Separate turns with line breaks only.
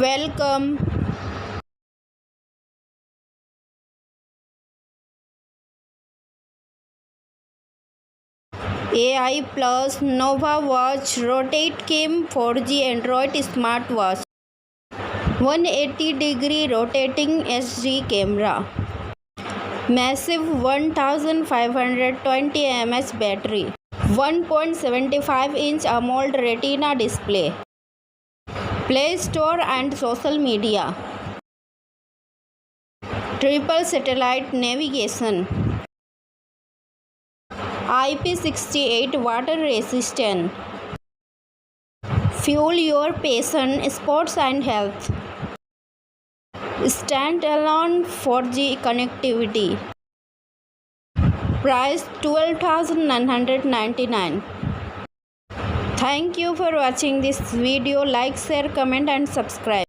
Welcome. AI Plus Nova Watch Rotatecam 4G Android Smartwatch 180-degree rotating SD camera. Massive 1520 mAh battery. 1.75-inch AMOLED Retina display. Play Store and social media. Triple satellite navigation. IP68 water resistant. Fuel your passion, sports and health. Standalone 4G connectivity. Price 12,999. Thank you for watching this video. Like, share, comment and subscribe.